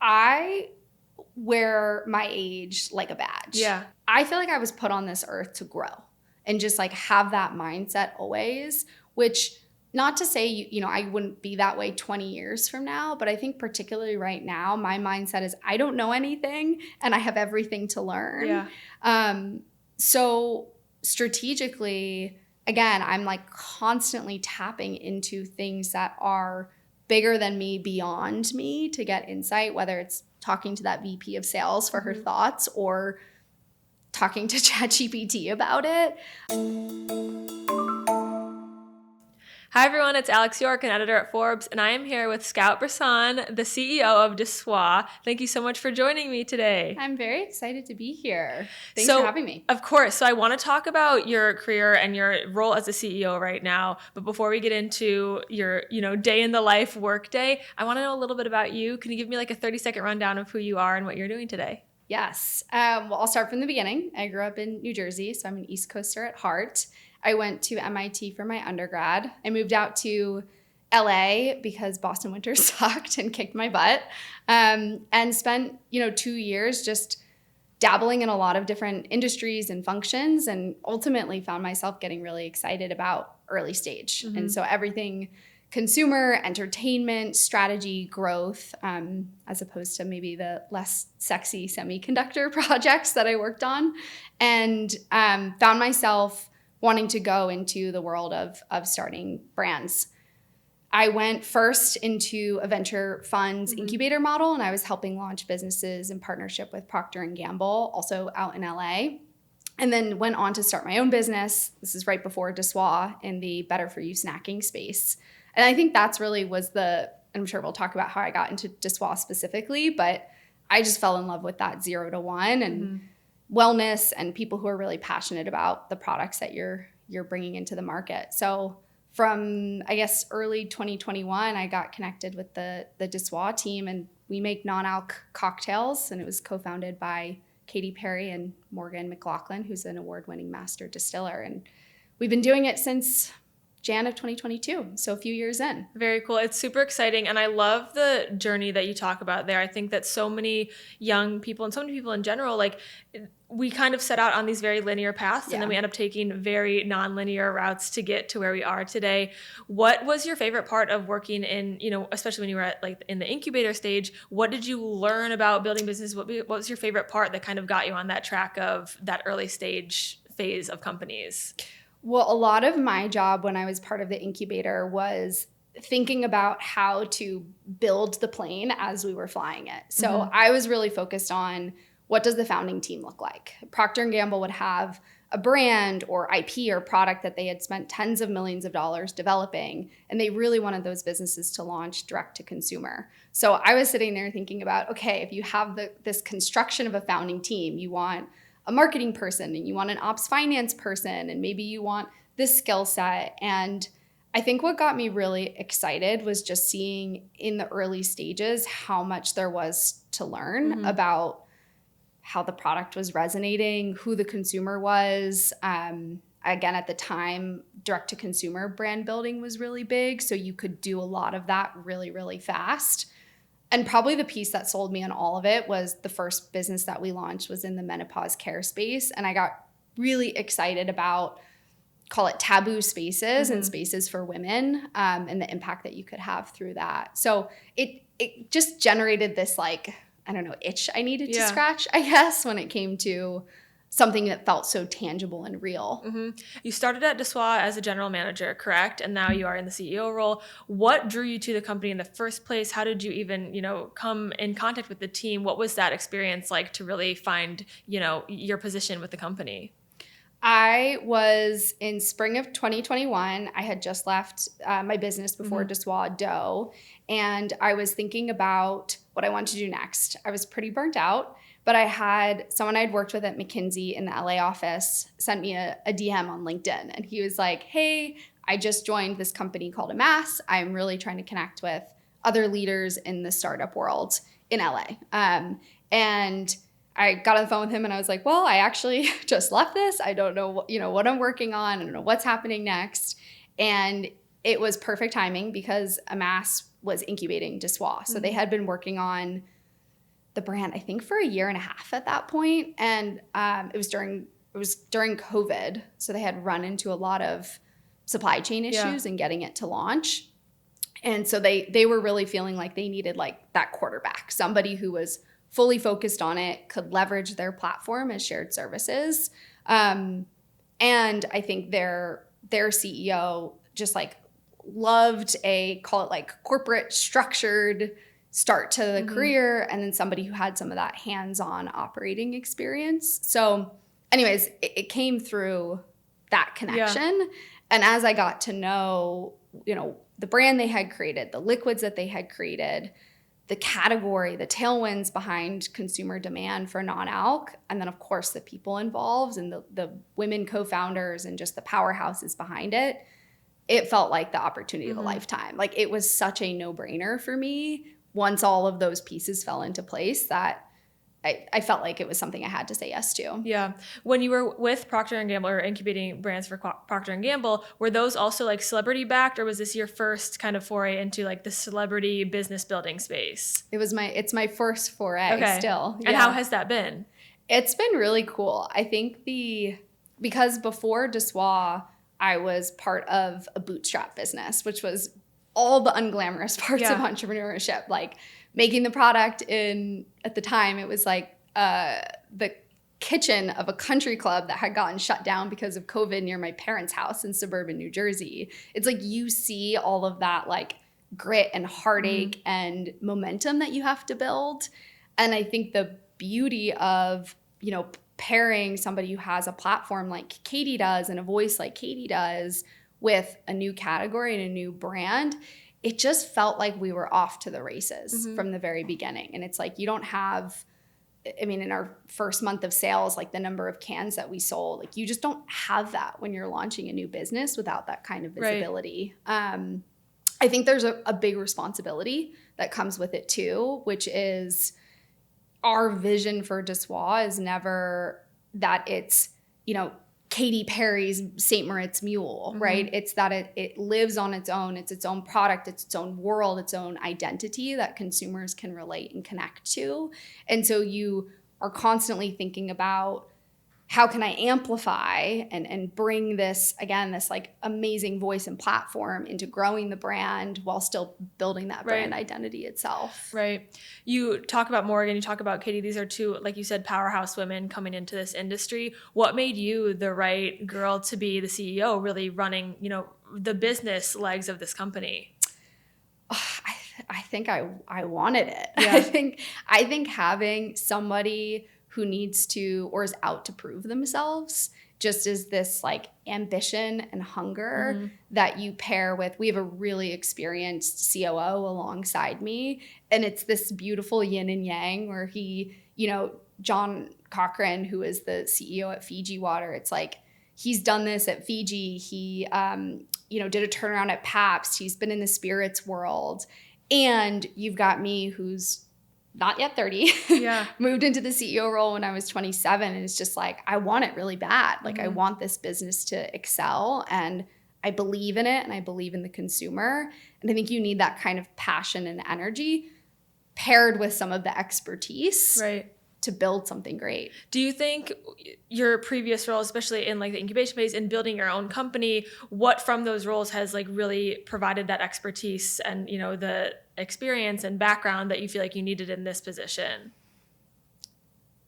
I wear my age like a badge. Yeah. I feel like I was put on this earth to grow and just like have that mindset always, which not to say, I wouldn't be that way 20 years from now, but I think particularly right now, my mindset is I don't know anything and I have everything to learn. Yeah. So strategically, again, I'm like constantly tapping into things that are bigger than me, beyond me, to get insight, whether it's talking to that VP of sales for her thoughts or talking to ChatGPT about it. Hi everyone, it's Alex York, an editor at Forbes, and I am here with Scott Brisson, the CEO of De Soi. Thank you so much for joining me today. I'm very excited to be here. Thanks for having me. Of course. So I want to talk about your career and your role as a CEO right now. But before we get into your, day in the life work day, I want to know a little bit about you. Can you give me like a 30-second rundown of who you are and what you're doing today? Yes. Well, I'll start from the beginning. I grew up in New Jersey, so I'm an East Coaster at heart. I went to MIT for my undergrad. I moved out to LA because Boston winter sucked and kicked my butt, and spent 2 years just dabbling in a lot of different industries and functions, and ultimately found myself getting really excited about early stage. And so everything consumer, entertainment, strategy, growth, as opposed to maybe the less sexy semiconductor projects that I worked on, and found myself wanting to go into the world of starting brands. I went first into a venture funds incubator model, and I was helping launch businesses in partnership with Procter & Gamble, also out in LA. And then went on to start my own business. This is right before De Soi, in the better for you snacking space. And I think that's really and I'm sure we'll talk about how I got into De Soi specifically, but I just fell in love with that 0 to 1 and wellness and people who are really passionate about the products that you're bringing into the market. So from, I guess, early 2021, I got connected with the De Soi team, and we make non-alc cocktails, and it was co-founded by Katy Perry and Morgan McLaughlin, who's an award-winning master distiller. And we've been doing it since Jan of 2022, so a few years in. Very cool. It's super exciting. And I love the journey that you talk about there. I think that so many young people and so many people in general, like we kind of set out on these very linear paths and then we end up taking very non-linear routes to get to where we are today. What was your favorite part of working in, especially when you were at like in the incubator stage? What did you learn about building business? What was your favorite part that kind of got you on that track of that early stage phase of companies? Well, a lot of my job when I was part of the incubator was thinking about how to build the plane as we were flying it. So I was really focused on, what does the founding team look like? Procter & Gamble would have a brand or IP or product that they had spent tens of millions of dollars developing, and they really wanted those businesses to launch direct to consumer. So I was sitting there thinking about, okay, if you have this construction of a founding team, you want a marketing person and you want an ops finance person, and maybe you want this skill set. And I think what got me really excited was just seeing in the early stages how much there was to learn about how the product was resonating, who the consumer was. Again, at the time, direct to consumer brand building was really big. So you could do a lot of that really, really fast. And probably the piece that sold me on all of it was the first business that we launched was in the menopause care space. And I got really excited about, call it taboo spaces and spaces for women, and the impact that you could have through that. So it just generated this itch I needed to scratch, I guess, when it came to something that felt so tangible and real. You started at De Soi as a general manager, correct? And now you are in the CEO role. What drew you to the company in the first place? How did you even, come in contact with the team? What was that experience like to really find, your position with the company? I was in spring of 2021. I had just left my business before De Soi Dough, and I was thinking about what I wanted to do next. I was pretty burnt out, but I had someone I'd worked with at McKinsey in the LA office sent me a DM on LinkedIn, and he was like, hey, I just joined this company called Amass. I'm really trying to connect with other leaders in the startup world in LA. And I got on the phone with him and I was like, well, I actually just left this. I don't know what I'm working on. I don't know what's happening next. And it was perfect timing because Amass was incubating De Soi. So they had been working on the brand, I think, for a year and a half at that point. And it was during COVID. So they had run into a lot of supply chain issues in getting it to launch. And so they were really feeling like they needed like that quarterback, somebody who was fully focused on it, could leverage their platform as shared services. And I think their CEO just like loved call it like corporate structured start to the career, and then somebody who had some of that hands-on operating experience. So anyways, it came through that connection. Yeah. And as I got to know, the brand they had created, the liquids that they had created, the category, the tailwinds behind consumer demand for non-alc, and then of course the people involved and the women co-founders and just the powerhouses behind it, it felt like the opportunity of a lifetime. Like it was such a no-brainer for me once all of those pieces fell into place that I felt like it was something I had to say yes to. Yeah. When you were with Procter & Gamble or incubating brands for Procter & Gamble, were those also like celebrity backed, or was this your first kind of foray into like the celebrity business building space? It's my first foray still. And how has that been? It's been really cool. I think because before De Soi, I was part of a bootstrap business, which was all the unglamorous parts of entrepreneurship, like making the product at the time, it was like the kitchen of a country club that had gotten shut down because of COVID near my parents' house in suburban New Jersey. It's like you see all of that like grit and heartache and momentum that you have to build. And I think the beauty of, pairing somebody who has a platform like Katy does and a voice like Katy does with a new category and a new brand, it just felt like we were off to the races from the very beginning. And it's like you don't have, in our first month of sales, like the number of cans that we sold, like you just don't have that when you're launching a new business without that kind of visibility. Right. I think there's a big responsibility that comes with it too, which is our vision for De Soi is never that it's, Katy Perry's St. Moritz Mule, right? It's that it lives on its own. It's its own product. It's its own world, its own identity that consumers can relate and connect to. And so you are constantly thinking about how can I amplify and bring this like amazing voice and platform into growing the brand while still building that brand identity itself. Right. You talk about Morgan, you talk about Katy. These are two, like you said, powerhouse women coming into this industry. What made you the right girl to be the CEO, really running, the business legs of this company? I think I wanted it. Yeah. I think having somebody who needs to or is out to prove themselves just is this like ambition and hunger that you pair with. We have a really experienced COO alongside me, and it's this beautiful yin and yang where he, John Cochran, who is the CEO at Fiji Water, it's like he's done this at Fiji. He did a turnaround at Pabst. He's been in the spirits world. And you've got me who's not yet 30, moved into the CEO role when I was 27. And it's just like, I want it really bad. Like I want this business to excel, and I believe in it, and I believe in the consumer. And I think you need that kind of passion and energy paired with some of the expertise to build something great. Do you think your previous roles, especially in like the incubation phase and building your own company, what from those roles has like really provided that expertise and, the experience and background that you feel like you needed in this position?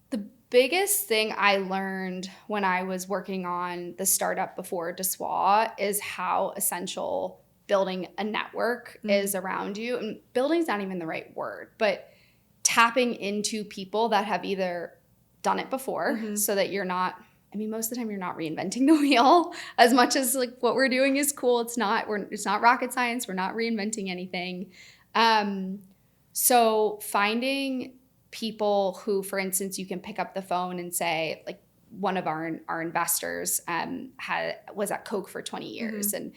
The biggest thing I learned when I was working on the startup before De Soi is how essential building a network is around you. And building is not even the right word, but tapping into people that have either done it before so that you're not, most of the time you're not reinventing the wheel as much as like what we're doing is cool. It's not rocket science. We're not reinventing anything. So finding people who, for instance, you can pick up the phone and say, like one of our investors was at Coke for 20 years and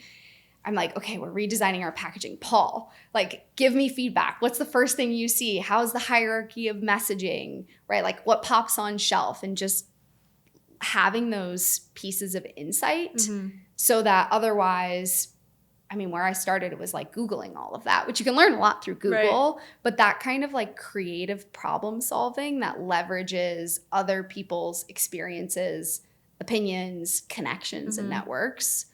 I'm like, okay, we're redesigning our packaging. Paul, like, give me feedback. What's the first thing you see? How's the hierarchy of messaging, right? Like what pops on shelf, and just having those pieces of insight so that otherwise I mean, where I started, it was like Googling all of that, which you can learn a lot through Google, but that kind of like creative problem solving that leverages other people's experiences, opinions, connections, and networks.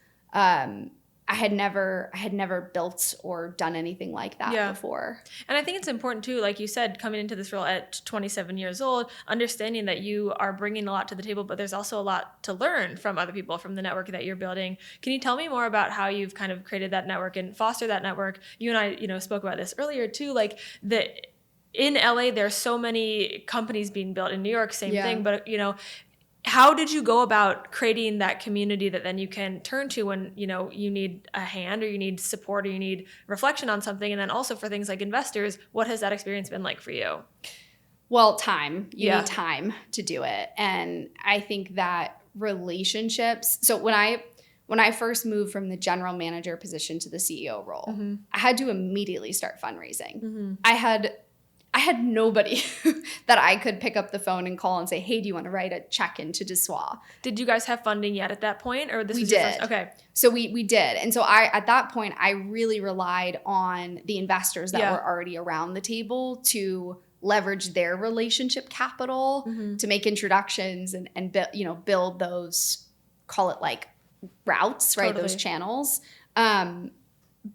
I had never built or done anything like that before. And I think it's important too, like you said, coming into this role at 27 years old, understanding that you are bringing a lot to the table, but there's also a lot to learn from other people, from the network that you're building. Can you tell me more about how you've kind of created that network and foster that network? You and I, spoke about this earlier too, like in LA, there's so many companies being built. In New York, same thing, but how did you go about creating that community that then you can turn to when, you need a hand or you need support or you need reflection on something? And then also for things like investors, what has that experience been like for you? Well, time. You need time to do it. And I think that relationships. So when I first moved from the general manager position to the CEO role, I had to immediately start fundraising. I had nobody that I could pick up the phone and call and say, hey, do you want to write a check into De Soi? Did you guys have funding yet at that point? Or we did. Okay. So we did. And so at that point, I really relied on the investors that were already around the table to leverage their relationship capital to make introductions and build those, call it like routes, right? Those channels.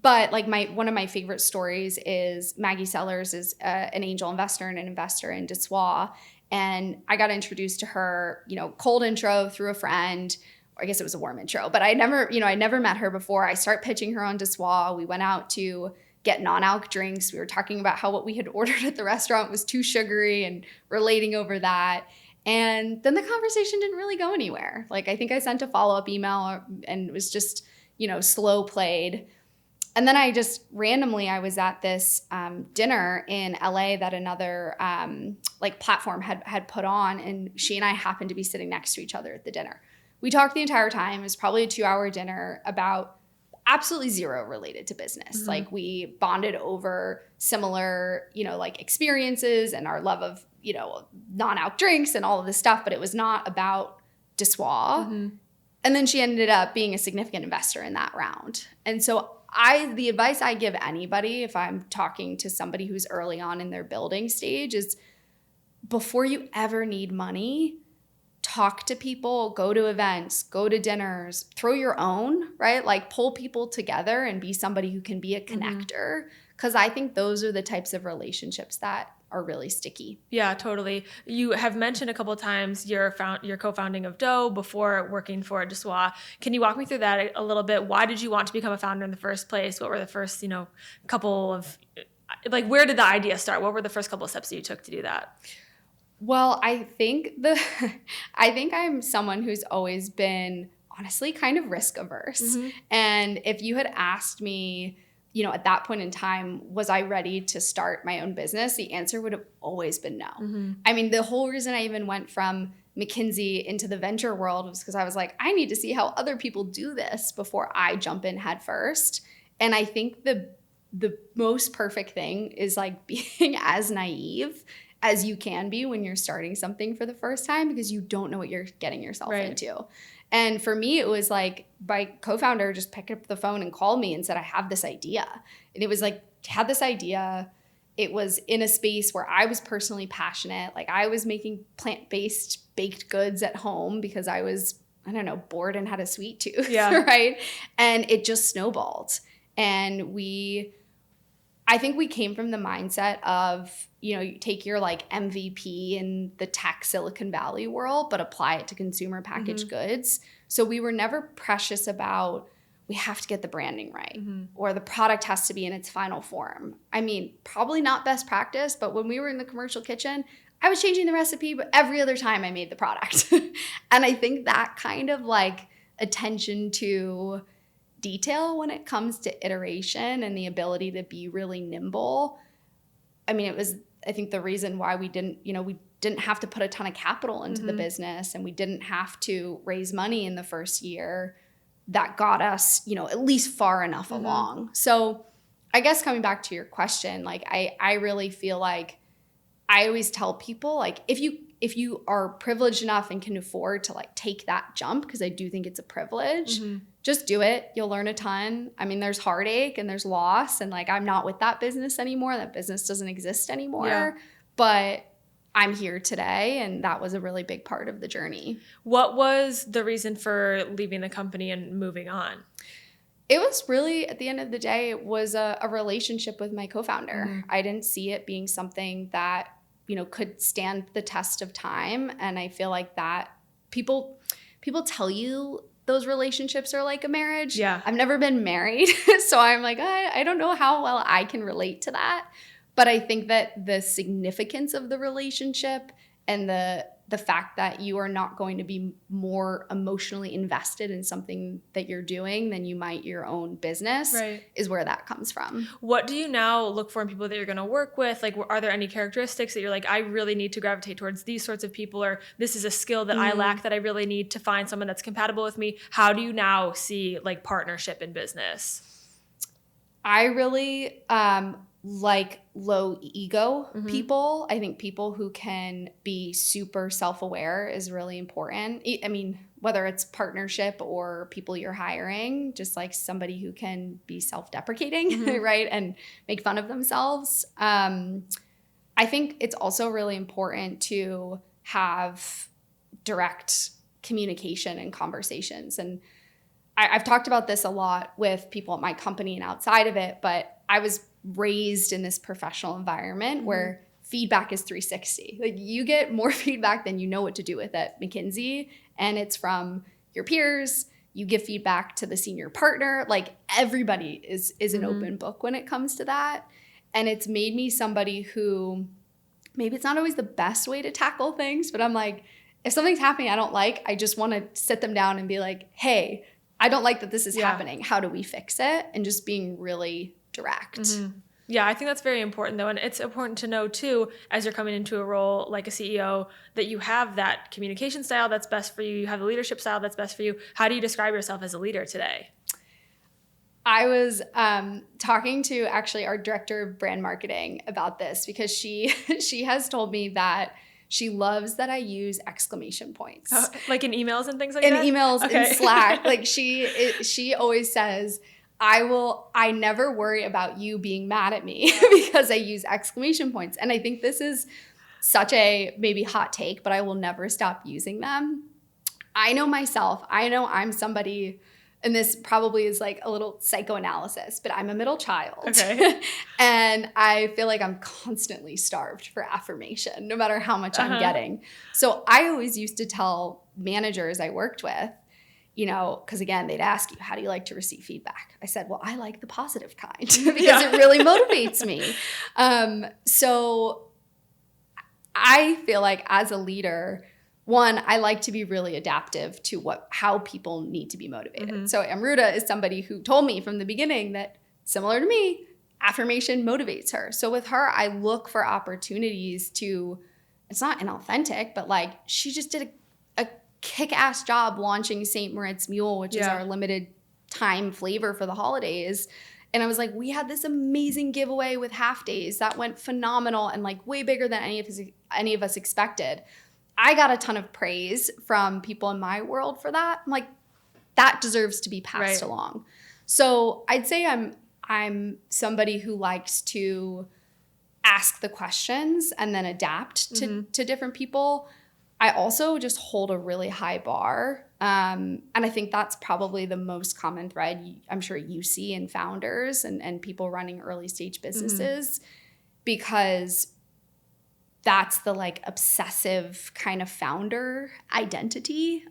But like one of my favorite stories is Maggie Sellers is an angel investor and an investor in De Soi. And I got introduced to her, cold intro through a friend. Or I guess it was a warm intro, but I never met her before. I start pitching her on De Soi. We went out to get non-alc drinks. We were talking about how what we had ordered at the restaurant was too sugary and relating over that. And then the conversation didn't really go anywhere. Like I think I sent a follow-up email and it was just, slow played. And then I just randomly, I was at this dinner in LA that another platform had put on, and she and I happened to be sitting next to each other at the dinner. We talked the entire time. It was probably a 2-hour dinner about absolutely zero related to business. Like we bonded over similar, experiences and our love of, non-alc drinks and all of this stuff, but it was not about De Soi. And then she ended up being a significant investor in that round. And so the advice I give anybody if I'm talking to somebody who's early on in their building stage is before you ever need money, talk to people, go to events, go to dinners, throw your own, right? Like pull people together and be somebody who can be a connector. Because I think those are the types of relationships that are really sticky. Yeah, totally. You have mentioned a couple of times your co-founding of Dough before working for De Soi. Can you walk me through that a little bit? Why did you want to become a founder in the first place? What were the first, couple of, where did the idea start? What were the first couple of steps that you took to do that? Well, I think I'm someone who's always been honestly kind of risk averse. And if you had asked me, at that point in time, was I ready to start my own business? The answer would have always been no. I mean, the whole reason I even went from McKinsey into the venture world was because I was like, I need to see how other people do this before I jump in head first. And I think the most perfect thing is like being as naive as you can be when you're starting something for the first time because you don't know what you're getting yourself into. And for me, it was like my co-founder just picked up the phone and called me and said, I have this idea. And it was like, had this idea. It was in a space where I was personally passionate. Like I was making plant-based baked goods at home because I was, bored and had a sweet tooth, right? And it just snowballed. And I think we came from the mindset of, you take your like MVP in the tech Silicon Valley world, but apply it to consumer packaged goods. So we were never precious about, we have to get the branding right or the product has to be in its final form. I mean, probably not best practice, but when we were in the commercial kitchen, I was changing the recipe, but every other time I made the product. And I think that kind of like attention to detail when it comes to iteration and the ability to be really nimble. I mean, it was, I think the reason why we didn't have to put a ton of capital into the business and we didn't have to raise money in the first year that got us, at least far enough along. So I guess coming back to your question, like I really feel like I always tell people, like, if you are privileged enough and can afford to like take that jump, because I do think it's a privilege, just do it. You'll learn a ton. I mean, there's heartache and there's loss, and like I'm not with that business anymore. That business doesn't exist anymore. But I'm here today, and that was a really big part of the journey. What was the reason for leaving the company and moving on? It was really, at the end of the day, it was a relationship with my co-founder. I didn't see it being something that, you know, could stand the test of time. And I feel like that people tell you those relationships are like a marriage. Yeah. I've never been married. So I'm like, I don't know how well I can relate to that. But I think that the significance of the relationship and the fact that you are not going to be more emotionally invested in something that you're doing than you might your own business is where that comes from. What do you now look for in people that you're going to work with? Like, are there any characteristics that you're like, I really need to gravitate towards these sorts of people, or this is a skill that I lack that I really need to find someone that's compatible with me? How do you now see like partnership in business? I really like low ego people. I think people who can be super self-aware is really important. I mean, whether it's partnership or people you're hiring, just like somebody who can be self-deprecating, right? And make fun of themselves. I think it's also really important to have direct communication and conversations. And I've talked about this a lot with people at my company and outside of it, but I was raised in this professional environment where feedback is 360. Like you get more feedback than you know what to do with at McKinsey, and it's from your peers. You give feedback to the senior partner. Like everybody is an open book when it comes to that. And it's made me somebody who, maybe it's not always the best way to tackle things, but I'm like, if something's happening I don't like, I just want to sit them down and be like, hey, I don't like that this is happening. How do we fix it? And just being really direct. Yeah, I think that's very important though. And it's important to know too, as you're coming into a role like a CEO, that you have that communication style that's best for you. You have the leadership style that's best for you. How do you describe yourself as a leader today? I was talking to actually our director of brand marketing about this, because she has told me that she loves that I use exclamation points. Like in emails and things like that? In emails, in Slack. Like she always says, I never worry about you being mad at me because I use exclamation points. And I think this is such a maybe hot take, but I will never stop using them. I know myself. I know I'm somebody, and this probably is like a little psychoanalysis, but I'm a middle child. Okay. And I feel like I'm constantly starved for affirmation, no matter how much I'm getting. So I always used to tell managers I worked with, you know, because again, they'd ask you, how do you like to receive feedback? I said, well, I like the positive kind because it really motivates me. So I feel like as a leader, one, I like to be really adaptive to how people need to be motivated. So Amruta is somebody who told me from the beginning that, similar to me, affirmation motivates her. So with her, I look for opportunities to, it's not inauthentic, but like she just did a kick-ass job launching St. Moritz Mule, which is our limited time flavor for the holidays. And I was like, we had this amazing giveaway with half days that went phenomenal and like way bigger than any of us expected. I got a ton of praise from people in my world for that. I'm like, that deserves to be passed along. So I'd say I'm somebody who likes to ask the questions and then adapt to different people. I also just hold a really high bar. And I think that's probably the most common thread I'm sure you see in founders and people running early stage businesses, because that's the like obsessive kind of founder identity.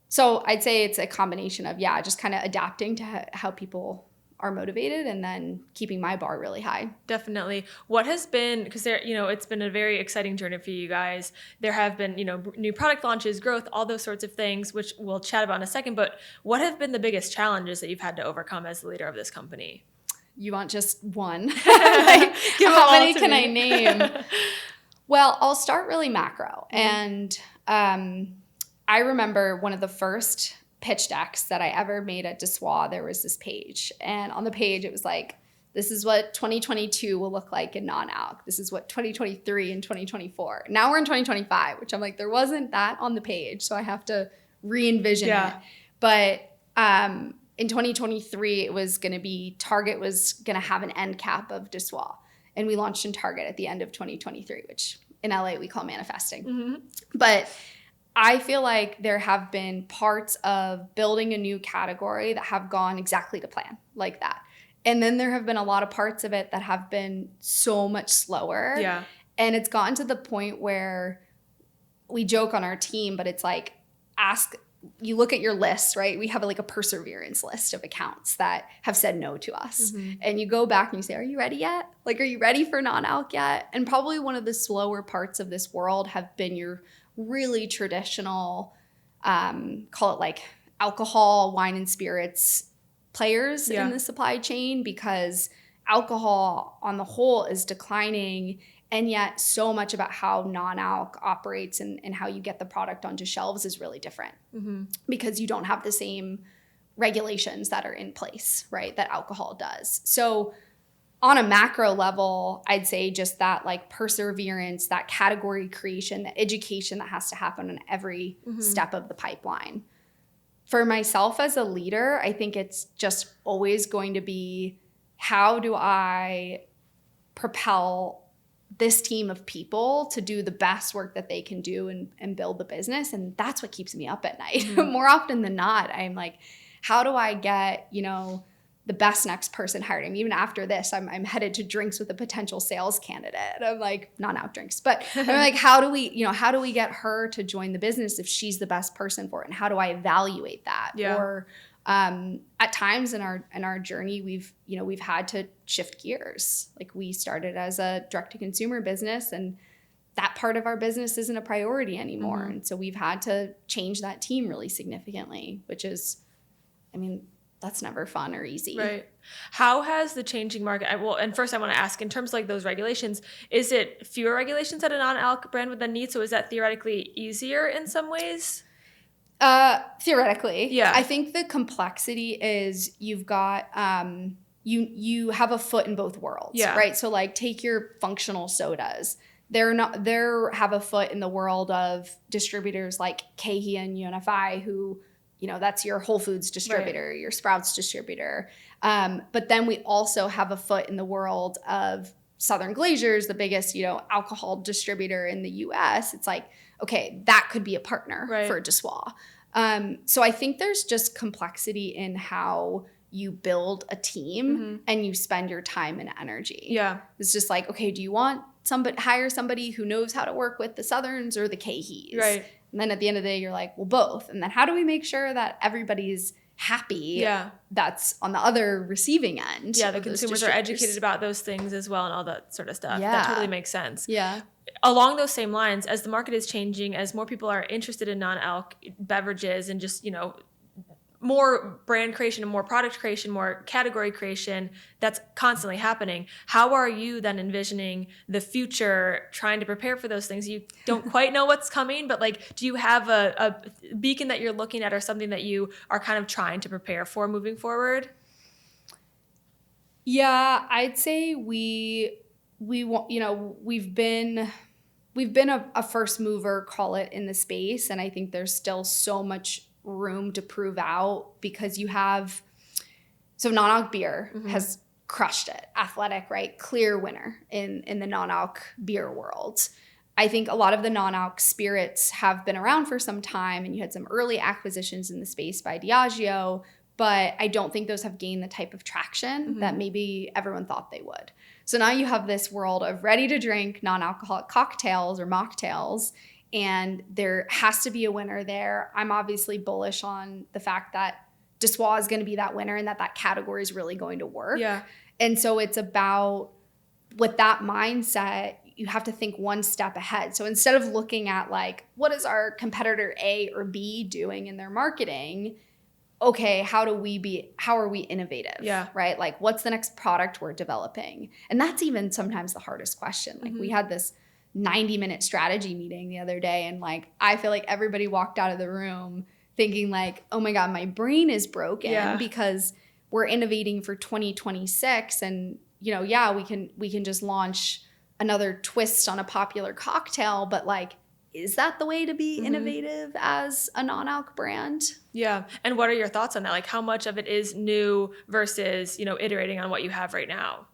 So I'd say it's a combination of, just kind of adapting to how people are motivated and then keeping my bar really high. Definitely. What has been, because there, it's been a very exciting journey for you guys. There have been, new product launches, growth, all those sorts of things, which we'll chat about in a second. But what have been the biggest challenges that you've had to overcome as the leader of this company? You want just one? Like, how many can I name? Well, I'll start really macro. And I remember one of the first pitch decks that I ever made at De Soi, there was this page. And on the page, it was like This is what 2022 will look like in non-alc. This is what 2023 and 2024. Now we're in 2025, which I'm like, there wasn't that on the page. So I have to re-envision it. But in 2023, it was going to be, Target was going to have an end cap of De Soi. And we launched in Target at the end of 2023, which in LA we call manifesting. Mm-hmm. But I feel like there have been parts of building a new category that have gone exactly to plan, like that. And then there have been a lot of parts of it that have been so much slower. Yeah. And it's gotten to the point where we joke on our team, but it's like, you look at your list, right? We have like a perseverance list of accounts that have said no to us. Mm-hmm. And you go back and you say, are you ready yet? Like, are you ready for non-alc yet? And probably one of the slower parts of this world have been your really traditional, call it like alcohol, wine and spirits players in the supply chain, because alcohol on the whole is declining, and yet so much about how non-alc operates and how you get the product onto shelves is really different, because you don't have the same regulations that are in place, right, that alcohol does. So on a macro level, I'd say just that like perseverance, that category creation, the education that has to happen on every step of the pipeline. For myself as a leader, I think it's just always going to be, how do I propel this team of people to do the best work that they can do and build the business? And that's what keeps me up at night. More often than not, I'm like, how do I get, the best next person hired? I mean, even after this, I'm headed to drinks with a potential sales candidate. I'm like, not out drinks, but I'm like, how do we get her to join the business if she's the best person for it? And how do I evaluate that? Yeah. Or at times in our journey, we've had to shift gears. Like, we started as a direct to consumer business, and that part of our business isn't a priority anymore. And so we've had to change that team really significantly, which is, that's never fun or easy. Right. How has the changing market, and first I want to ask, in terms of like those regulations, is it fewer regulations that a non-alc brand would then need? So is that theoretically easier in some ways? Theoretically. Yeah. I think the complexity is you've got, you have a foot in both worlds, right? So like, take your functional sodas. They have a foot in the world of distributors like Katy and UNFI, who, that's your Whole Foods distributor, right, your Sprouts distributor. But then we also have a foot in the world of Southern Glazer's, the biggest, alcohol distributor in the US. It's like, okay, that could be a partner for De Soi. So I think there's just complexity in how you build a team and you spend your time and energy. Yeah. It's just like, okay, do you want hire somebody who knows how to work with the Southerns or the Cahys? Right. And then at the end of the day, you're like, well, both. And then how do we make sure that everybody's happy that's on the other receiving end? Yeah, the consumers are educated about those things as well and all that sort of stuff. Yeah. That totally makes sense. Yeah. Along those same lines, as the market is changing, as more people are interested in non-alc beverages and just, more brand creation and more product creation, more category creation, that's constantly happening. How are you then envisioning the future, trying to prepare for those things? You don't quite know what's coming, but like, do you have a beacon that you're looking at or something that you are kind of trying to prepare for moving forward? Yeah, I'd say we've been a first mover, call it, in the space. And I think there's still so much room to prove out, because non-alc beer has crushed it. Athletic, right? Clear winner in the non-alc beer world. I think a lot of the non-alc spirits have been around for some time, and you had some early acquisitions in the space by Diageo, but I don't think those have gained the type of traction that maybe everyone thought they would. So now you have this world of ready-to-drink non-alcoholic cocktails or mocktails, and there has to be a winner there. I'm obviously bullish on the fact that De Soi is going to be that winner and that category is really going to work. Yeah. And so it's about, with that mindset, you have to think one step ahead. So instead of looking at like, what is our competitor A or B doing in their marketing? Okay, how are we innovative? Yeah. Right? Like, what's the next product we're developing? And that's even sometimes the hardest question. Like, we had this 90-minute strategy meeting the other day, and like, I feel like everybody walked out of the room thinking like, oh my God, my brain is broken, because we're innovating for 2026 and, you know, yeah, we can just launch another twist on a popular cocktail, but like, is that the way to be innovative as a non-alc brand? Yeah. And what are your thoughts on that? Like, how much of it is new versus, you know, iterating on what you have right now?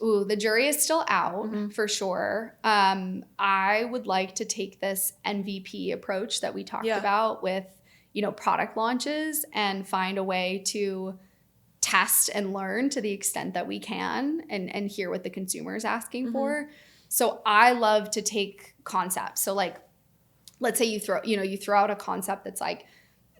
Ooh, the jury is still out for sure. I would like to take this MVP approach that we talked about with, you know, product launches and find a way to test and learn to the extent that we can and hear what the consumer is asking for. So I love to take concepts. So like, let's say you throw out a concept that's like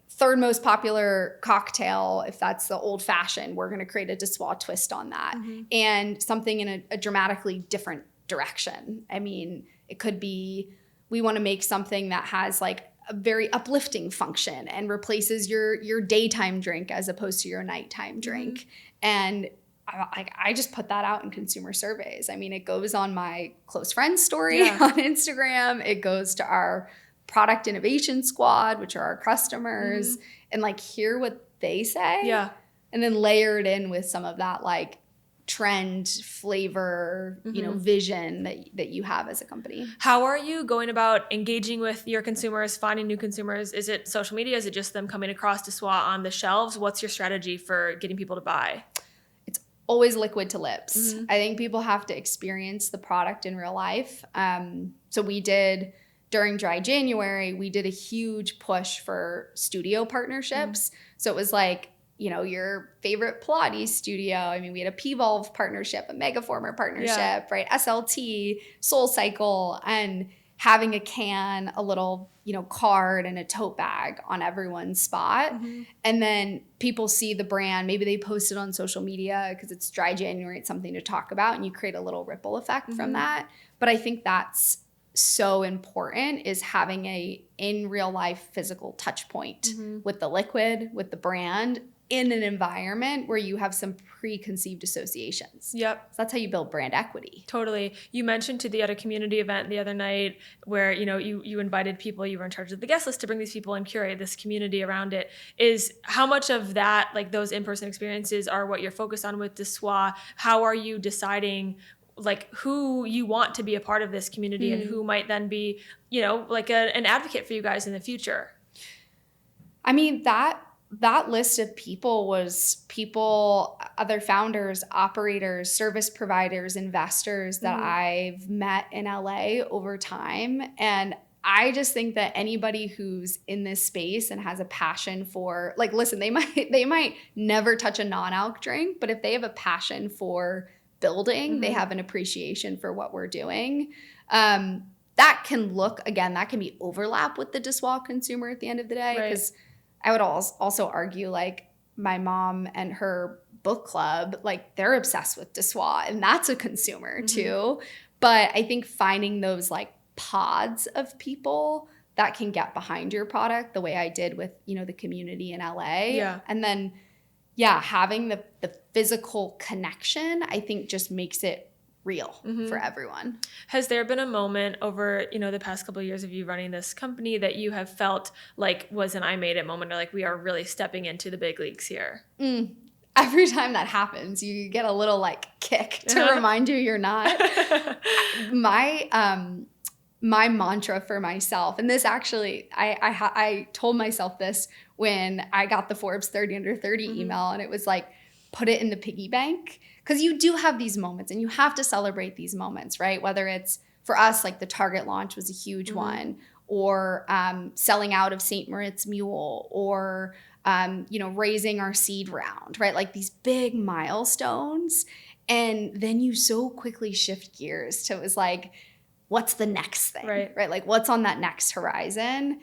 third most popular cocktail. If that's the old fashioned, we're going to create a De Soi twist on that and something in a dramatically different direction. I mean, it could be, we want to make something that has like a very uplifting function and replaces your daytime drink as opposed to your nighttime drink. And I just put that out in consumer surveys. I mean, it goes on my close friends story on Instagram. It goes to our product innovation squad, which are our customers, and like hear what they say. Yeah. And then layer it in with some of that like trend, flavor, you know, vision that you have as a company. How are you going about engaging with your consumers, finding new consumers? Is it social media? Is it just them coming across De Soi on the shelves? What's your strategy for getting people to buy? It's always liquid to lips. I think people have to experience the product in real life. So we did, during Dry January, we did a huge push for studio partnerships. So it was like, you know, your favorite Pilates studio. I mean, we had a P-Volve partnership, a Megaformer partnership, right? SLT, Soul Cycle, and having a can, a little, you know, card and a tote bag on everyone's spot. And then people see the brand, maybe they post it on social media because it's Dry January, it's something to talk about, and you create a little ripple effect from that. But I think that's so important, is having a in real life physical touch point with the liquid, with the brand, in an environment where you have some preconceived associations. Yep. So that's how you build brand equity. Totally. You mentioned you had a community event the other night where, you know, you invited people, you were in charge of the guest list to bring these people and curate this community around it. Is how much of that, like those in-person experiences, are what you're focused on with De Soi? How are you deciding like who you want to be a part of this community and who might then be, you know, like an advocate for you guys in the future? I mean, that list of people was people, other founders, operators, service providers, investors that I've met in LA over time. And I just think that anybody who's in this space and has a passion for, like, listen, they might never touch a non-alc drink, but if they have a passion for building, they have an appreciation for what we're doing. That can be overlap with the De Soi consumer at the end of the day. Because I would also argue, like, my mom and her book club, like, they're obsessed with De Soi, and that's a consumer too. But I think finding those like pods of people that can get behind your product the way I did with, you know, the community in LA. Yeah. And then, having the physical connection, I think just makes it real for everyone. Has there been a moment over, you know, the past couple of years of you running this company that you have felt like was an I made it moment, or like we are really stepping into the big leagues here? Every time that happens, you get a little like kick to remind you you're not. My mantra for myself, and this actually, I told myself this when I got the Forbes 30 under 30 email, and it was like, put it in the piggy bank. Because you do have these moments and you have to celebrate these moments, right? Whether it's, for us, like the Target launch was a huge one, or selling out of St. Moritz Mule, or you know, raising our seed round, right? Like these big milestones. And then you so quickly shift gears to, it was like, what's the next thing, right? Like what's on that next horizon?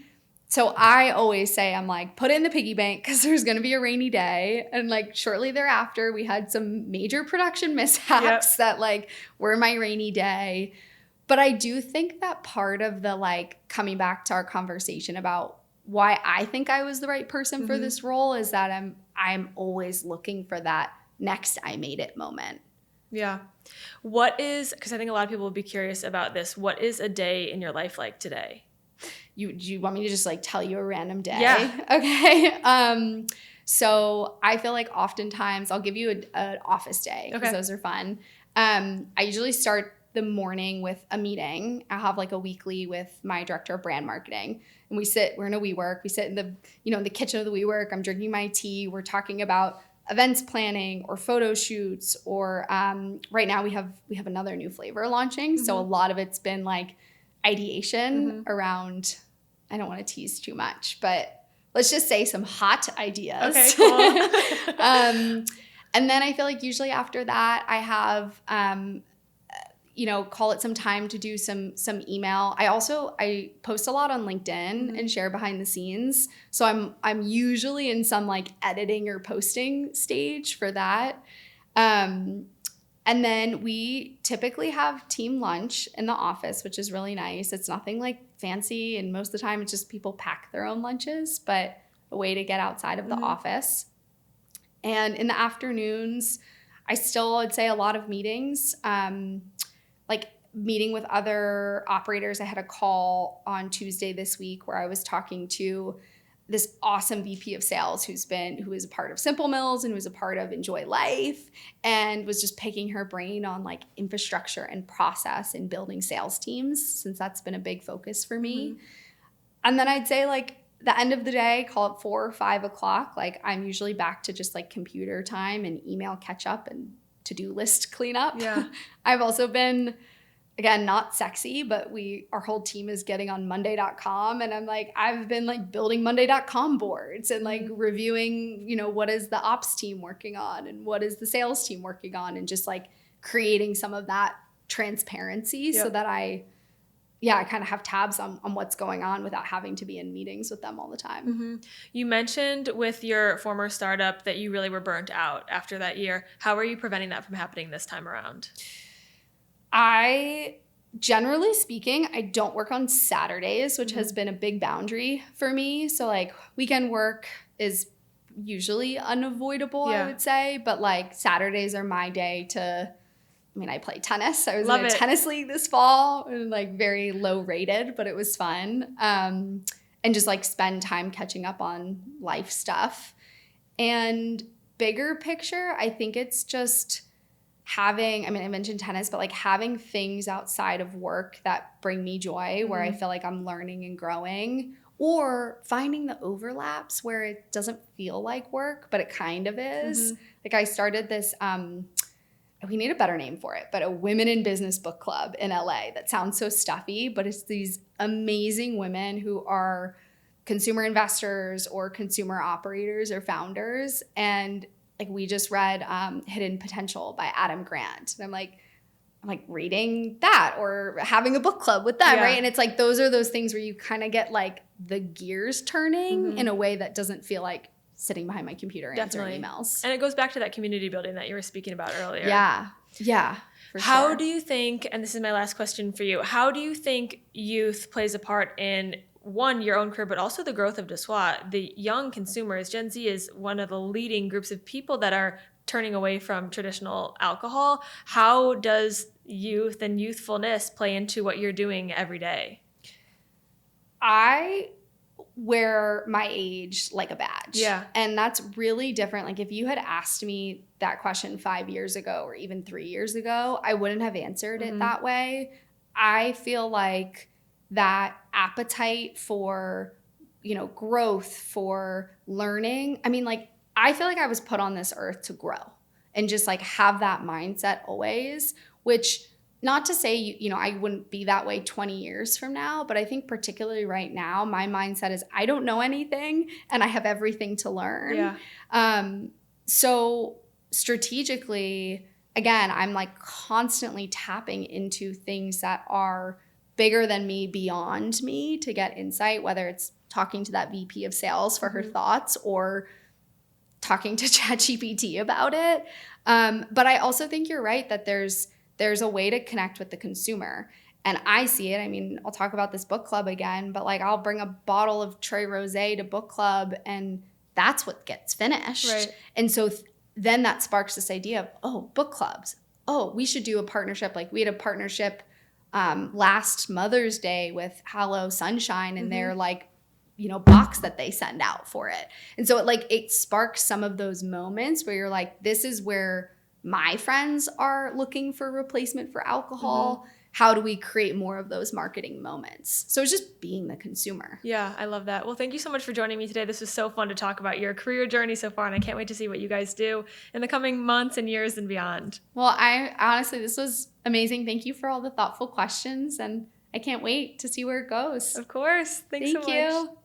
So I always say, I'm like, put it in the piggy bank because there's going to be a rainy day. And like shortly thereafter, we had some major production mishaps that like were my rainy day. But I do think that part of the like coming back to our conversation about why I think I was the right person for this role is that I'm always looking for that next I made it moment. Yeah. What is, because I think a lot of people will be curious about this, what is a day in your life like today? do you want me to just like tell you a random day? Yeah. Okay. So I feel like oftentimes I'll give you an office day because Okay. those are fun. I usually start the morning with a meeting. I have like a weekly with my director of brand marketing, and we're in a WeWork. We sit in the, in the kitchen of the WeWork. I'm drinking my tea. We're talking about events planning or photo shoots, or right now we have another new flavor launching. So a lot of it's been like ideation around, I don't want to tease too much, but let's just say some hot ideas. Okay, cool. And then I feel like usually after that I have call it some time to do some email. I post a lot on LinkedIn and share behind the scenes. So I'm usually in some like editing or posting stage for that. And then we typically have team lunch in the office, which is really nice. It's nothing like fancy, and most of the time it's just people pack their own lunches, but a way to get outside of the office. And in the afternoons, I'd say a lot of meetings. Like meeting with other operators. I had a call on Tuesday this week where I was talking to this awesome VP of sales who is a part of Simple Mills and who was a part of Enjoy Life, and was just picking her brain on like infrastructure and process and building sales teams, since that's been a big focus for me. And then I'd say like the end of the day, call it 4 or 5 o'clock, like I'm usually back to just like computer time and email catch up and to-do list cleanup. Yeah. I've also been, again, not sexy, but our whole team is getting on Monday.com, and I've been like building Monday.com boards and like reviewing, what is the ops team working on and what is the sales team working on, and just like creating some of that transparency so that I kind of have tabs on what's going on without having to be in meetings with them all the time. You mentioned with your former startup that you really were burnt out after that year. How are you preventing that from happening this time around? Generally speaking, I don't work on Saturdays, which has been a big boundary for me. So like weekend work is usually unavoidable, I would say. But like Saturdays are my day I play tennis. I was in a tennis league this fall, and like very low rated, but it was fun. And just like spend time catching up on life stuff. And bigger picture, I think it's just having, I mentioned tennis, but like having things outside of work that bring me joy, where I feel like I'm learning and growing, or finding the overlaps where it doesn't feel like work, but it kind of is. Like I started this, we need a better name for it, but a women in business book club in LA. That sounds so stuffy, but it's these amazing women who are consumer investors or consumer operators or founders. And like we just read Hidden Potential by Adam Grant. And I'm like reading that or having a book club with them, right? And it's like those are those things where you kind of get like the gears turning in a way that doesn't feel like sitting behind my computer answering emails. And it goes back to that community building that you were speaking about earlier. Yeah. How do you think, and this is my last question for you, how do you think youth plays a part in, one, your own career, but also the growth of De Soi? The young consumers, Gen Z is one of the leading groups of people that are turning away from traditional alcohol. How does youth and youthfulness play into what you're doing every day? I wear my age like a badge. Yeah. And that's really different. Like if you had asked me that question 5 years ago or even 3 years ago, I wouldn't have answered it that way. I feel like that appetite for, growth, for learning. I feel like I was put on this earth to grow and just like have that mindset always, which not to say, I wouldn't be that way 20 years from now, but I think particularly right now, my mindset is I don't know anything and I have everything to learn. Yeah. So strategically, again, I'm like constantly tapping into things that are bigger than me, beyond me, to get insight, whether it's talking to that VP of sales for her thoughts or talking to ChatGPT about it. But I also think you're right that there's a way to connect with the consumer. And I see it. I'll talk about this book club again, but like I'll bring a bottle of Trey Rosé to book club and that's what gets finished. Right. And so then that sparks this idea of, book clubs. We should do a partnership. Like we had a partnership last Mother's Day with Hello Sunshine and their like, you know, box that they send out for it. And so it sparks some of those moments where you're like, this is where my friends are looking for replacement for alcohol. How do we create more of those marketing moments? So it's just being the consumer. Yeah, I love that. Well, thank you so much for joining me today. This was so fun to talk about your career journey so far, and I can't wait to see what you guys do in the coming months and years and beyond. Well, I honestly, this was amazing. Thank you for all the thoughtful questions, and I can't wait to see where it goes. Of course. Thanks so much. Thank you.